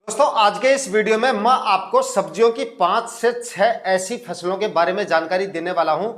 दोस्तों आज के इस वीडियो में मैं आपको सब्जियों की 5 से 6 ऐसी फसलों के बारे में जानकारी देने वाला हूं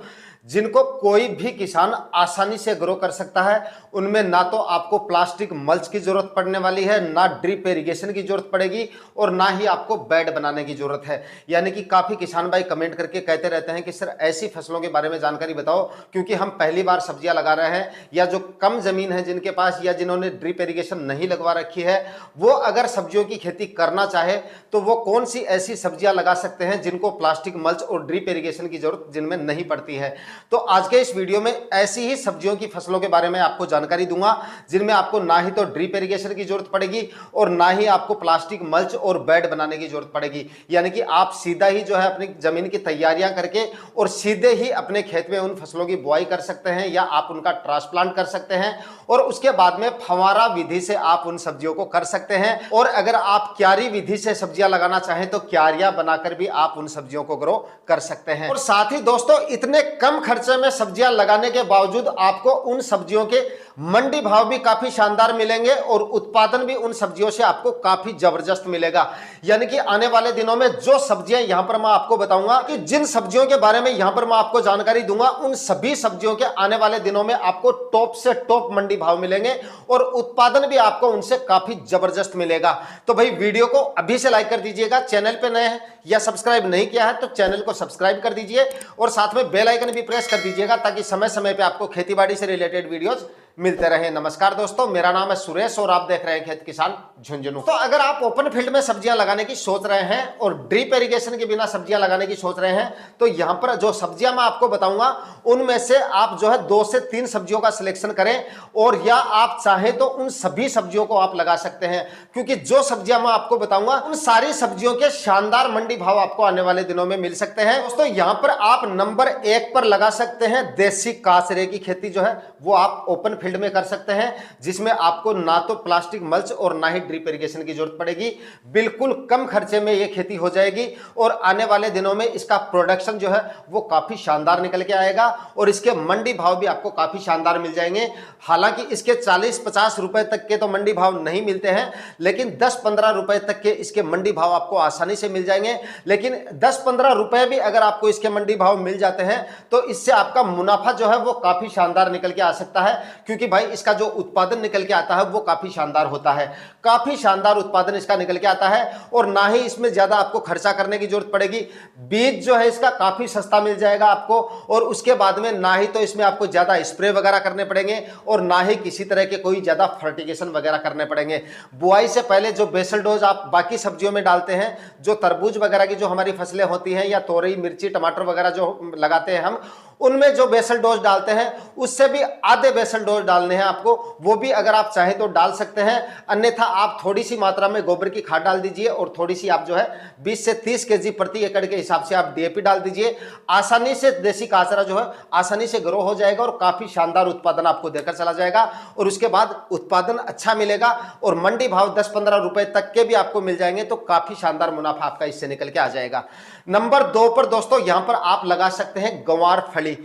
जिनको कोई भी किसान आसानी से ग्रो कर सकता है। उनमें ना तो आपको प्लास्टिक मल्च की जरूरत पड़ने वाली है, ना ड्रिप इरिगेशन की जरूरत पड़ेगी और ना ही आपको बेड बनाने की जरूरत है। यानी कि काफी किसान भाई कमेंट करके कहते रहते हैं कि सर ऐसी फसलों के बारे में जानकारी बताओ, क्योंकि हम पहली बार सब्जियां लगा रहे हैं या जो कम जमीन है जिनके पास या जिन्होंने ड्रिप इरिगेशन नहीं लगवा रखी है, वो अगर सब्जियों की खेती करना चाहे तो वो कौन सी ऐसी सब्जियां लगा सकते हैं जिनको प्लास्टिक मल्च और ड्रिप इरिगेशन की जरूरत जिनमें नहीं पड़ती है। तो आज के इस वीडियो में ऐसी ही सब्जियों की फसलों के बारे में आपको जानकारी दूंगा जिनमें आपको ना ही तो ड्रिप इरिगेशन की जरूरत पड़ेगी और ना ही आपको प्लास्टिक मल्च और बेड बनाने की जरूरत पड़ेगी। यानी कि आप सीधा ही जो है अपनी जमीन की तैयारियां करके और सीधे ही अपने खेत में उन फसलों की बुआई कर सकते हैं या आप उनका ट्रांसप्लांट कर सकते हैं और उसके बाद में फव्वारा विधि से आप उन सब्जियों को कर सकते हैं। और अगर आप क्यारी विधि से सब्जियां लगाना चाहें तो क्यारियां बनाकर भी आप उन सब्जियों को ग्रो कर सकते हैं। और साथ ही दोस्तों इतने कम खर्चे में सब्जियां लगाने के बावजूद आपको उन सब्जियों के मंडी भाव भी काफी शानदार मिलेंगे और उत्पादन भी उन सब्जियों से आपको काफी जबरदस्त मिलेगा। यानी कि आने वाले दिनों में जो सब्जियां यहां पर मैं आपको बताऊंगा कि जिन सब्जियों के बारे में यहां पर मैं आपको जानकारी दूंगा, उन सभी सब्जियों के आने वाले दिनों में आपको टॉप से टॉप मंडी भाव मिलेंगे और उत्पादन भी आपको उनसे काफी जबरदस्त मिलेगा। तो भाई वीडियो को अभी से लाइक कर दीजिएगा, चैनल पे नए हैं या सब्सक्राइब नहीं किया है तो चैनल को सब्सक्राइब कर दीजिए और साथ में बेल आइकन भी प्रेस कर दीजिएगा ताकि समय समय पे आपको खेतीबाड़ी से रिलेटेड वीडियोस मिलते रहे। नमस्कार दोस्तों, मेरा नाम है सुरेश और आप देख रहे हैं खेत किसान झुंझुनू। तो अगर आप ओपन फील्ड में सब्जियां लगाने की सोच रहे हैं और ड्रिप इरिगेशन के बिना सब्जियां लगाने की सोच रहे हैं तो यहां पर जो सब्जियां मैं आपको बताऊंगा उनमें से आप जो है 2 से 3 सब्जियों का सिलेक्शन करें और या आप चाहें तो उन सभी सब्जियों को आप लगा सकते हैं, क्योंकि जो सब्जियां मैं आपको बताऊंगा उन सारी सब्जियों के शानदार मंडी भाव आपको आने वाले दिनों में मिल सकते हैं। दोस्तों यहां पर आप नंबर 1 पर लगा सकते हैं देसी काचरे की खेती, जो है वो आप ओपन फील्ड में कर सकते हैं, जिसमें आपको ना तो प्लास्टिक मल्च और ना ही ड्रिप इरिगेशन की जरूरत पड़ेगी। बिल्कुल कम खर्चे में यह खेती हो जाएगी और आने वाले दिनों में इसका प्रोडक्शन जो है वो काफी शानदार निकल के आएगा और इसके मंडी भाव भी आपको काफी शानदार मिल जाएंगे। हालांकि इसके 40-50 रुपए तक के तो मंडी भाव नहीं मिलते हैं, लेकिन 10-15 रुपए तक के इसके मंडी भाव आपको आसानी से मिल जाएंगे। लेकिन 10-15 रुपए भी अगर आपको इसके मंडी भाव मिल जाते हैं तो इससे आपका मुनाफा जो है वो काफी शानदार निकल के आ सकता है, क्योंकि भाई इसका जो उत्पादन निकल के आता है वो काफी शानदार होता है। काफी शानदार उत्पादन इसका निकल के आता है और ना ही इसमें ज्यादा आपको खर्चा करने की जरूरत पड़ेगी। बीज जो है इसका काफी सस्ता मिल जाएगा आपको और उसके बाद में ना ही तो इसमें आपको ज्यादा स्प्रे वगैरह करने पड़ेंगे और ना ही किसी तरह के कोई ज्यादा फर्टिगेशन वगैरह करने पड़ेंगे। बुआई से पहले जो बेसल डोज आप बाकी सब्जियों में डालते हैं, जो तरबूज वगैरह की जो हमारी फसलें होती हैं या तोरई मिर्ची टमाटर वगैरह जो लगाते हैं हम, उनमें जो बेसल डोज डालते हैं उससे भी आधे बेसल डोज डालने हैं आपको, वो भी अगर आप चाहें तो डाल सकते हैं। अन्यथा आप थोड़ी सी मात्रा में गोबर की खाद डाल दीजिए और थोड़ी सी आप जो है 20 से 30 केजी प्रति एकड़ के हिसाब से आप डीएपी डाल दीजिए। आसानी से देसी काचरा जो है आसानी से ग्रो हो जाएगा और काफी शानदार उत्पादन आपको देकर चला जाएगा और उसके बाद उत्पादन अच्छा मिलेगा और मंडी भाव 10-15 रुपए तक के भी आपको मिल जाएंगे, तो काफी शानदार मुनाफा आपका इससे निकल के आ जाएगा। नंबर 2 पर दोस्तों यहां पर आप लगा सकते हैं गंवार फली।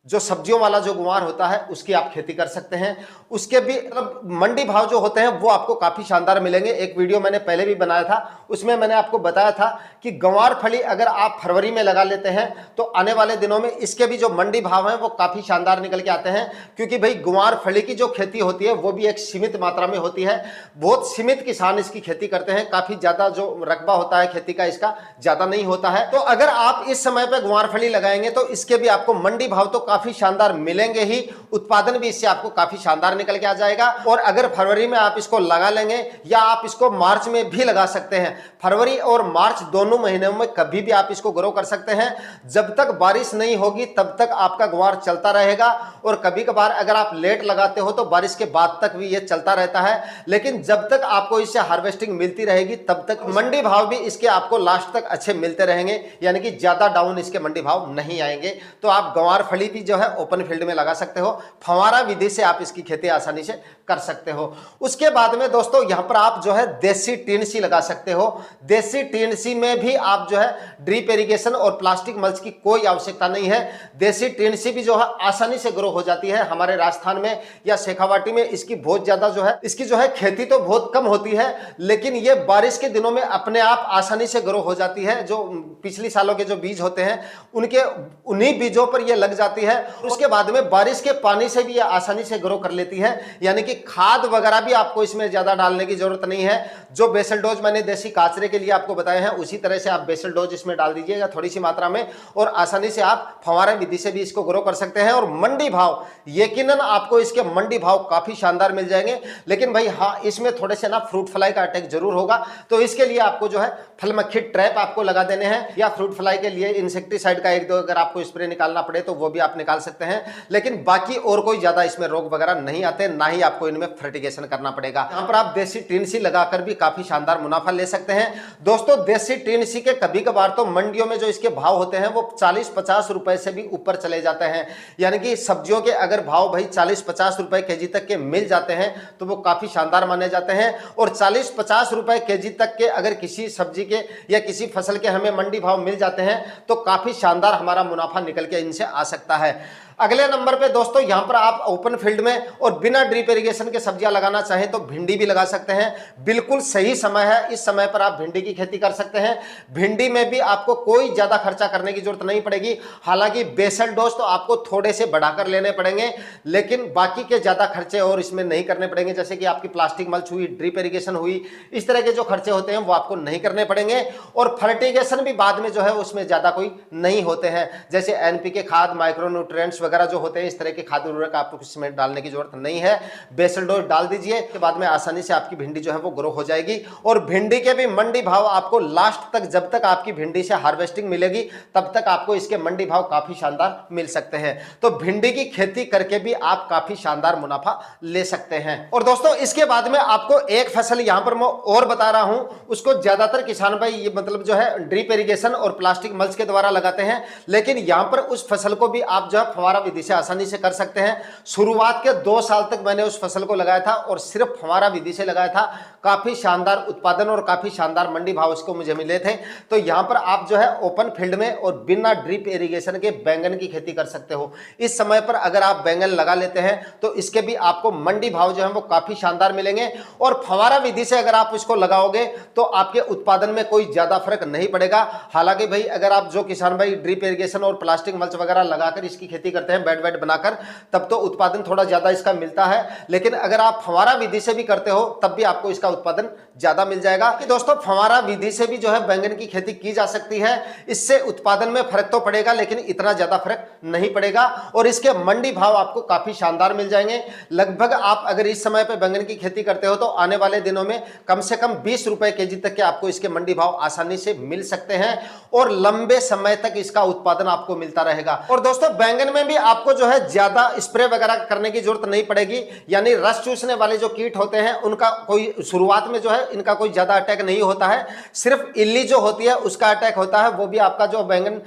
जो सब्जियों वाला जो गुआर होता है उसकी आप खेती कर सकते हैं। उसके भी मतलब मंडी भाव जो होते हैं वो आपको काफी शानदार मिलेंगे। एक वीडियो मैंने पहले भी बनाया था, उसमें मैंने आपको बताया था कि गंवार फली अगर आप फरवरी में लगा लेते हैं तो आने वाले दिनों में इसके भी जो मंडी भाव हैं वो काफी शानदार निकल के आते हैं, क्योंकि भाई गंवार फली की जो खेती होती है वो भी एक सीमित मात्रा में होती है। बहुत सीमित किसान इसकी खेती करते हैं, काफी ज्यादा जो रकबा होता है खेती का इसका ज्यादा नहीं होता है। तो अगर आप इस समय पे गंवार फली लगाएंगे तो इसके भी आपको मंडी भाव तो काफी शानदार मिलेंगे ही, उत्पादन भी इससे आपको काफी शानदार निकल के आ जाएगा। और अगर फरवरी में आप इसको लगा लेंगे या आप इसको मार्च में भी लगा सकते हैं, फरवरी और मार्च दोनों महीनों में कभी भी आप इसको ग्रो कर सकते हैं। जब तक बारिश नहीं होगी तब तक आपका ग्वार चलता रहेगा और कभी कभार अगर आप लेट लगाते हो तो बारिश के बाद तक भी ये चलता रहता है, लेकिन जब तक आपको इससे हार्वेस्टिंग मिलती रहेगी तब तक मंडी भाव भी इसके आपको लास्ट तक अच्छे मिलते रहेंगे, यानी कि ज्यादा डाउन इसके मंडी भाव नहीं आएंगे। तो आप गंवार फली भी जो है ओपन फील्ड में लगा सकते हो। फंवारा विधि से आप इसकी खेती आसानी से कर सकते हो। उसके बाद में दोस्तों यहां पर आप जो है देसी टीएनसी लगा सकते हो। देसी टीएनसी में भी आप जो है ड्रिप इरिगेशन और प्लास्टिक मल्च की कोई आवश्यकता नहीं है। देसी टीएनसी भी जो है आसानी से ग्रो हो जाती है। हमारे राजस्थान में या शेखावाटी में इसकी बहुत ज्यादा जो है इसकी जो है खेती तो बहुत कम होती है, लेकिन ये बारिश के दिनों में अपने आप आसानी से ग्रो हो जाती है। जो पिछली सालों के जो बीज होते हैं उनके उन्हीं बीजों पर ये लग जाती है। उसके बाद में बारिश के पानी से भी ये आसानी से ग्रो कर लेती है, यानी कि खाद वगैरह भी आपको इसमें ज्यादा डालने की जरूरत नहीं है। जो बेसल डोज मैंने देसी काचरे के लिए आपको बताए हैं उसी तरह से आप बेसल डोज इसमें डाल दीजिएगा थोड़ी सी मात्रा में, और आसानी से आप फंवारा विधि से भी इसको ग्रो कर सकते हैं। और मंडी भाव यकीनन आपको इसके मंडी भाव काफी शानदार मिल जाएंगे। लेकिन भाई हाँ, इसमें थोड़े से ना फ्रूट फ्लाई का अटैक जरूर होगा, तो इसके लिए आपको जो है फल मक्खी ट्रैप आपको लगा देने हैं, या फ्रूट फ्लाई के लिए इंसेक्टिसाइड का एक दो अगर आपको स्प्रे निकालना पड़े तो वो भी आप निकाल सकते हैं। लेकिन बाकी और कोई ज्यादा इसमें रोग वगैरह नहीं आते, ना ही आपको इनमें फर्टिगेशन करना पड़ेगा। यहाँ पर आप देसी टीएनसी लगाकर भी काफी शानदार मुनाफा ले सकते हैं। दोस्तों देसी टीएनसी के कभी कभार तो मंडियों में जो इसके भाव होते हैं वो 40-50 रुपए से भी ऊपर चले जाते हैं। यानी कि सब्जियों के अगर भाव भाई 40-50 रुपए केजी तक के मिल जाते हैं तो वो काफी शानदार माने जाते हैं। और 40-50 रुपए केजी तक के अगर किसी सब्जी के या किसी फसल के हमें मंडी भाव मिल जाते हैं तो काफी शानदार हमारा मुनाफा निकल के इनसे आ सकता है। अगले नंबर पे दोस्तों यहां पर आप ओपन फील्ड में और बिना ड्रिप इरिगेशन के सब्जियां लगाना चाहें तो भिंडी भी लगा सकते हैं। बिल्कुल सही समय है, इस समय पर आप भिंडी की खेती कर सकते हैं। भिंडी में भी आपको कोई ज्यादा खर्चा करने की जरूरत नहीं पड़ेगी। हालांकि बेसल डोज तो आपको थोड़े से बढ़ाकर लेने पड़ेंगे, लेकिन बाकी के ज्यादा खर्चे और इसमें नहीं करने पड़ेंगे। जैसे कि आपकी प्लास्टिक मल्च हुई, ड्रिप इरिगेशन हुई, इस तरह के जो खर्चे होते हैं वो आपको नहीं करने पड़ेंगे। और फर्टिगेशन भी बाद में जो है उसमें ज्यादा कोई नहीं होते हैं, जैसे एनपीके खाद, माइक्रोन्यूट्रिएंट्स वगैरह जो होते हैं, इस तरह के खाद्य उर्वरक आपको इसमें डालने की जरूरत नहीं है। बेसल डोज डाल दीजिए, के बाद में आसानी से आपकी भिंडी जो है वो ग्रो हो जाएगी। और भिंडी के भी मंडी भाव आपको लास्ट तक, जब तक आपकी भिंडी से हार्वेस्टिंग मिलेगी तब तक आपको इसके मंडी भाव काफी शानदार मिल सकते हैं। तो भिंडी की खेती करके भी आप काफी शानदार मुनाफा ले सकते हैं। और दोस्तों इसके बाद में आपको एक फसल यहां पर मैं और बता रहा हूं, उसको ज्यादातर किसान भाई ये मतलब जो है ड्रिप इरिगेशन और प्लास्टिक मल्च के द्वारा लगाते हैं, लेकिन यहां पर उस फसल को भी आप जो है फंवारा विधि से आसानी से कर सकते हैं। शुरुआत के 2 साल तक मैंने उस फसल को लगाया था और सिर्फ फंवारा विधि से लगाया था। काफी शानदार उत्पादन और काफी शानदार मंडी भाव उसको मुझे मिले थे। तो यहां पर आप जो है ओपन फील्ड में और बिना ड्रिप इरिगेशन के बैंगन की खेती कर सकते हो। इस समय पर अगर आप बैंगन लगा लेते हैं तो इसके भी आपको मंडी भाव जो है वो काफी शानदार मिलेंगे। और फंवारा विधि से अगर आप इसको लगाओगे तो आपके उत्पादन में कोई ज्यादा फर्क नहीं पड़ेगा। हालांकि भाई अगर आप जो किसान भाई ड्रिप इरिगेशन और प्लास्टिक मल्च वगैरह लगाकर इसकी खेती करते हैं, बेड बनाकर, तब तो उत्पादन थोड़ा ज्यादा इसका मिलता है। लेकिन अगर आप फंवारा विधि से भी करते हो तब भी आपको इसका उत्पादन ज्यादा मिल जाएगा। कि दोस्तों फंवारा विधि से भी जो है बैंगन की खेती की जा सकती है। इससे उत्पादन में फर्क तो पड़ेगा लेकिन इतना ज्यादा फर्क नहीं पड़ेगा और इसके मंडी भाव आपको काफी शानदार मिल जाएंगे। लगभग आप अगर इस समय पे बैंगन की खेती करते हो तो आने वाले दिनों में कम से कम 20 रुपए केजी तक के आपको इसके मंडी भाव आसानी से मिल सकते हैं और लंबे समय तक इसका उत्पादन आपको मिलता रहेगा। और दोस्तों बैंगन में भी आपको जो है ज्यादा स्प्रे वगैरह करने की जरूरत नहीं पड़ेगी। यानी रस चूसने वाले जो कीट होते हैं उनका कोई शुरुआत में जो है इनका कोई ज्यादा अटैक नहीं होता है। सिर्फ इल्ली जो होती है उसका अटैक होता है। वो भी आपका जो बैंगन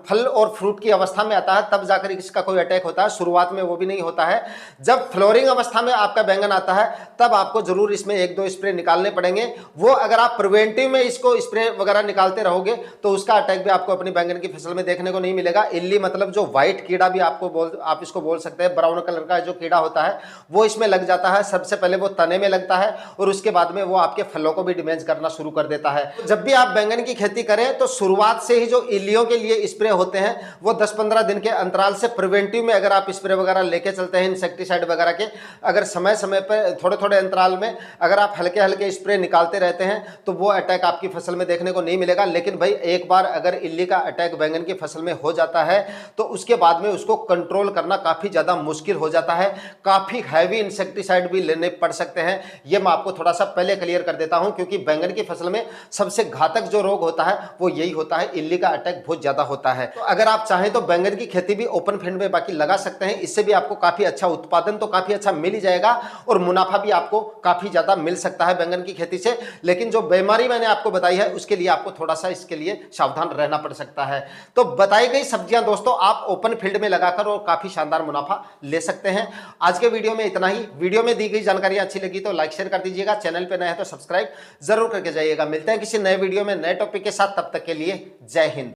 फल और फ्रूट की अवस्था में आता है तब जाकर इसका कोई अटैक होता है। शुरुआत में वो भी नहीं होता है। जब फ्लोरिंग अवस्था में आपका बैंगन आता है तब आपको जरूर इसमें 1-2 स्प्रे निकालने पड़ेंगे। वो अगर आप प्रिवेंटिव में इसको स्प्रे वगैरह निकालते रहोगे तो उसका अटैक भी आपको अपनी बैंगन की फसल में देखने को नहीं मिलेगा। इल्ली मतलब जो व्हाइट कीड़ा भी आप इसको बोल सकते हैं, ब्राउन कलर का जो कीड़ा होता है वो इसमें लग जाता है। सबसे पहले वो तने में लगता है और उसके बाद में वो आपके फलों को भी डैमेज करना शुरू कर देता है। जब भी आप बैंगन की खेती करें तो शुरुआत से ही जो इल्लियों के लिए स्प्रे होते हैं वो 10-15 दिन के अंतराल से प्रिवेंटिव में अगर आप स्प्रे वगैरह लेके चलते हैं इंसेक्टिसाइड वगैरह के, अगर समय समय पर थोड़े अंतराल में अगर आप हल्के हल्के स्प्रे निकालते रहते हैं तो वो अटैक आपकी फसल में देखने को नहीं मिलेगा। लेकिन भाई एक बार अगर इल्ली का अटैक बैंगन की फसल में हो जाता है तो उसके बाद में उसको कंट्रोल करना काफी ज्यादा मुश्किल हो जाता है। काफी हैवी इंसेक्टिसाइड भी लेने पड़ सकते हैं। ये मैं आपको थोड़ा सा पहले क्लियर कर देता हूं क्योंकि बैंगन की फसल में सबसे घातक जो रोग होता है वो यही होता है, इल्ली का अटैक बहुत ज्यादा होता है। तो अगर आप चाहें तो बैंगन की खेती भी ओपन फील्ड में बाकी लगा सकते हैं। इससे भी आपको काफी अच्छा उत्पादन तो काफी अच्छा मिल ही जाएगा और मुनाफा भी आपको काफी ज्यादा मिल सकता है बैंगन की खेती से। लेकिन जो बीमारी मैंने आपको बताई है उसके लिए आपको थोड़ा सा इसके लिए सावधान रहना पड़ सकता है। तो बताई गई सब्जियां दोस्तों आप ओपन फील्ड ट्रेड में लगाकर और काफी शानदार मुनाफा ले सकते हैं। आज के वीडियो में इतना ही। वीडियो में दी गई जानकारी अच्छी लगी तो लाइक शेयर कर दीजिएगा, चैनल पे नए हैं तो सब्सक्राइब जरूर करके जाइएगा। मिलते हैं किसी नए वीडियो में नए टॉपिक के साथ, तब तक के लिए जय हिंद।